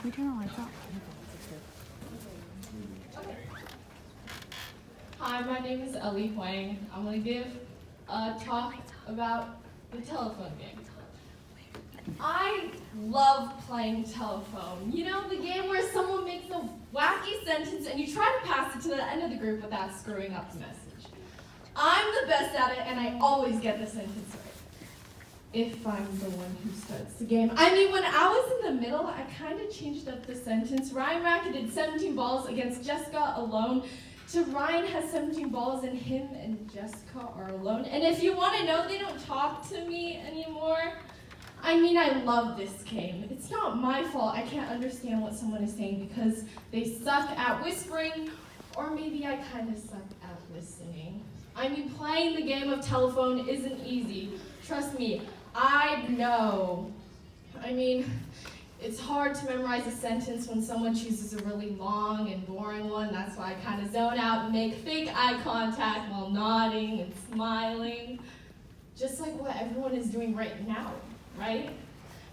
Can we turn the lights off? Hi, my name is Ellie Hwang. I'm going to give a talk about the telephone game. I love playing telephone. You know, the game where someone makes a wacky sentence and you try to pass it to the end of the group without screwing up the message. I'm the best at it and I always get the sentence right. If I'm the one who starts the game. I mean, when I was in the middle, I kind of changed up the sentence. Ryan racketed 17 balls against Jessica alone. So Ryan has 17 balls and him and Jessica are alone. And if you want to know, they don't talk to me anymore. I mean, I love this game. It's not my fault I can't understand what someone is saying because they suck at whispering, or maybe I kind of suck at listening. I mean, playing the game of telephone isn't easy. Trust me, I know. I mean, it's hard to memorize a sentence when someone chooses a really long and boring one. That's why I kind of zone out and make fake eye contact while nodding and smiling. Just like what everyone is doing right now, right?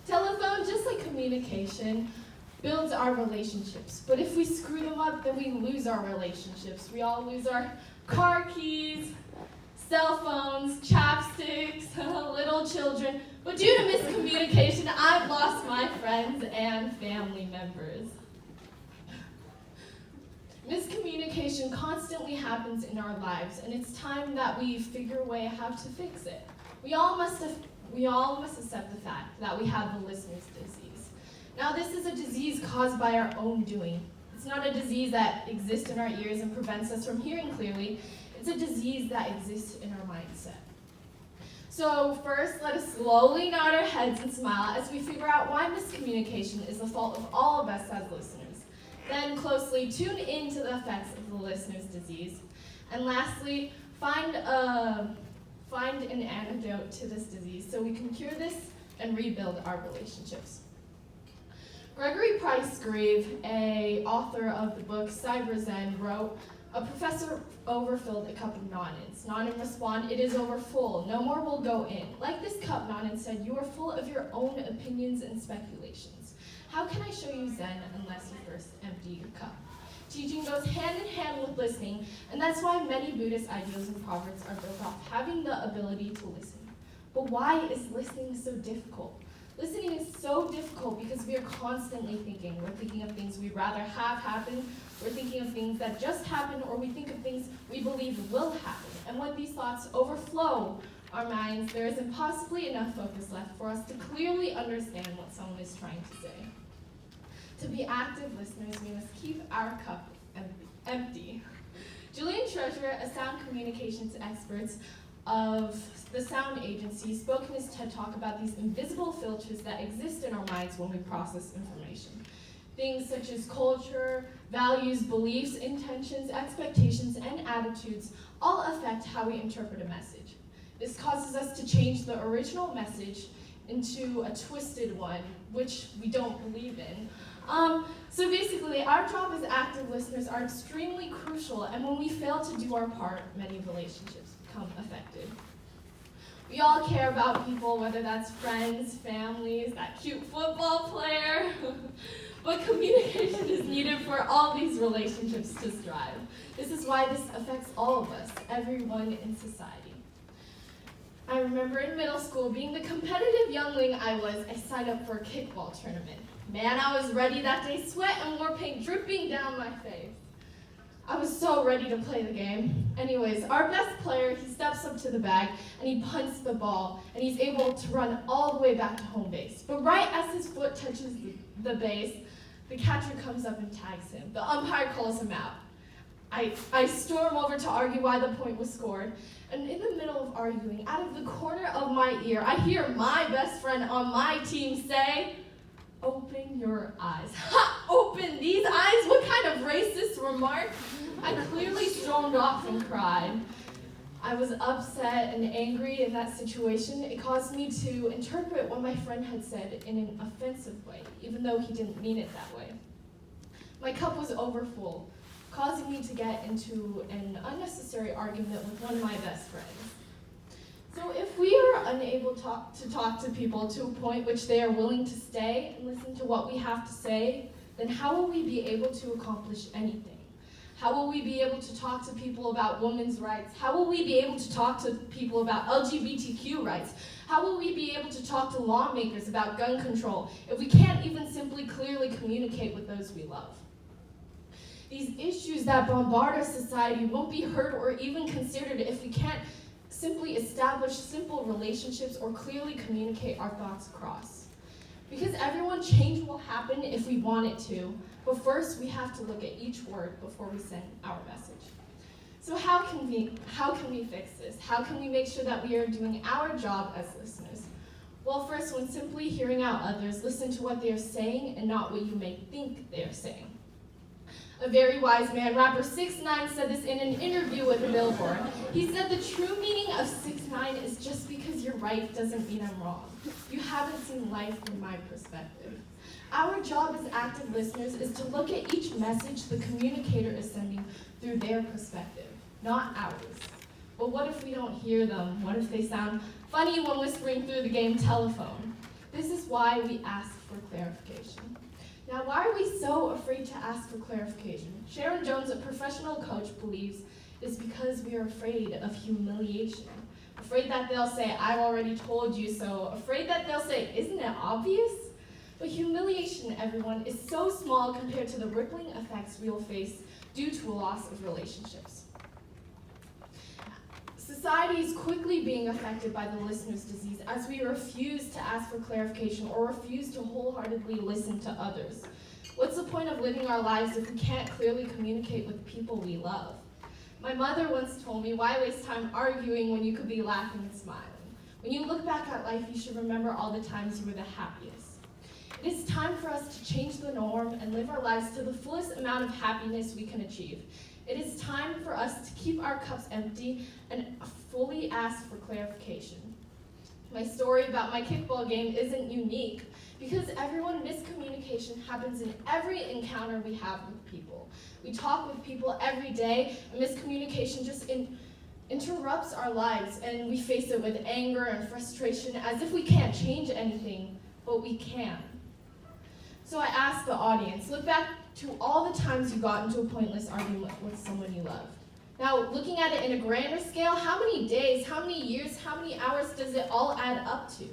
Telephone, just like communication, builds our relationships. But if we screw them up, then we lose our relationships. We all lose our car keys, cell phones, chapsticks, little children. But due to miscommunication, I've lost my friends and family members. Miscommunication constantly happens in our lives, and it's time that we figure a way how to fix it. We all must accept the fact that we have the listener's disease. Now, this is a disease caused by our own doing. It's not a disease that exists in our ears and prevents us from hearing clearly. It's a disease that exists in our mindset. So first, let us slowly nod our heads and smile as we figure out why miscommunication is the fault of all of us as listeners. Then closely tune into the effects of the listener's disease. And lastly, find an antidote to this disease so we can cure this and rebuild our relationships. Gregory Price Grave, a author of the book Cyber Zen, wrote, "A professor overfilled a cup of nonins. Nonin respond, 'It is overfull. No more will go in.' Like this cup," Nonin said, "you are full of your own opinions and speculations. How can I show you Zen unless you first empty your cup?" Teaching goes hand in hand with listening, and that's why many Buddhist ideals and proverbs are built off having the ability to listen. But why is listening so difficult? Listening is so difficult because we are constantly thinking. We're thinking of things we'd rather have happen. We're thinking of things that just happened, or we think of things we believe will happen. And when these thoughts overflow our minds, there isn't possibly enough focus left for us to clearly understand what someone is trying to say. To be active listeners, we must keep our cup empty. Julian Treasure, a sound communications expert of the Sound Agency, spoke in his TED Talk about these invisible filters that exist in our minds when we process information. Things such as culture, values, beliefs, intentions, expectations, and attitudes all affect how we interpret a message. This causes us to change the original message into a twisted one, which we don't believe in. So basically, our job as active listeners are extremely crucial, and when we fail to do our part, many relationships become affected. We all care about people, whether that's friends, families, that cute football player. But communication is needed for all these relationships to strive. This is why this affects all of us, everyone in society. I remember in middle school, being the competitive youngling I was, I signed up for a kickball tournament. Man, I was ready that day, sweat and war paint dripping down my face. I was so ready to play the game. Anyways, our best player, he steps up to the bag and he punts the ball, and he's able to run all the way back to home base. But right as his foot touches the base, the catcher comes up and tags him. The umpire calls him out. I storm over to argue why the point was scored, and in the middle of arguing, out of the corner of my ear, I hear my best friend on my team say, "Open your eyes." Ha! Open these eyes? What kind of racist remark? I clearly stormed off and cried. I was upset and angry in that situation. It caused me to interpret what my friend had said in an offensive way, even though he didn't mean it that way. My cup was overfull, causing me to get into an unnecessary argument with one of my best friends. So if we are unable to talk to people to a point which they are willing to stay and listen to what we have to say, then how will we be able to accomplish anything? How will we be able to talk to people about women's rights? How will we be able to talk to people about LGBTQ rights? How will we be able to talk to lawmakers about gun control if we can't even simply clearly communicate with those we love? These issues that bombard our society won't be heard or even considered if we can't simply establish simple relationships or clearly communicate our thoughts across. Because everyone, change will happen if we want it to, but first we have to look at each word before we send our message. So how can we fix this? How can we make sure that we are doing our job as listeners? Well, first, when simply hearing out others, listen to what they are saying and not what you may think they are saying. A very wise man, rapper 6ix9ine, said this in an interview with Billboard. He said the true meaning of 6ix9ine is just because you're right doesn't mean I'm wrong. You haven't seen life from my perspective. Our job as active listeners is to look at each message the communicator is sending through their perspective, not ours. But what if we don't hear them? What if they sound funny when whispering through the game telephone? This is why we ask for clarification. Now, why are we so afraid to ask for clarification? Sharon Jones, a professional coach, believes it's because we are afraid of humiliation. Afraid that they'll say, I've already told you so. Afraid that they'll say, isn't it obvious? But humiliation, everyone, is so small compared to the rippling effects we will face due to a loss of relationships. Society is quickly being affected by the listener's disease as we refuse to ask for clarification or refuse to wholeheartedly listen to others. What's the point of living our lives if we can't clearly communicate with people we love? My mother once told me, why waste time arguing when you could be laughing and smiling? When you look back at life, you should remember all the times you were the happiest. It is time for us to change the norm and live our lives to the fullest amount of happiness we can achieve. It is time for us to keep our cups empty and fully ask for clarification. My story about my kickball game isn't unique because everyone, miscommunication happens in every encounter we have with people. We talk with people every day, and miscommunication just interrupts our lives, and we face it with anger and frustration as if we can't change anything, but we can. So I ask the audience, look back to all the times you got into a pointless argument with someone you love. Now, looking at it in a grander scale, how many days, how many years, how many hours does it all add up to?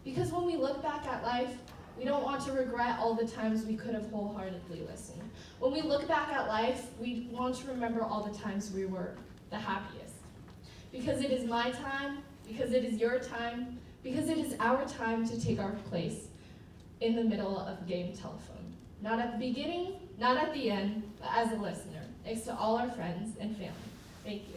Because when we look back at life, we don't want to regret all the times we could have wholeheartedly listened. When we look back at life, we want to remember all the times we were the happiest. Because it is my time, because it is your time, because it is our time to take our place in the middle of game telephone. Not at the beginning, not at the end, but as a listener, next to all our friends and family. Thank you.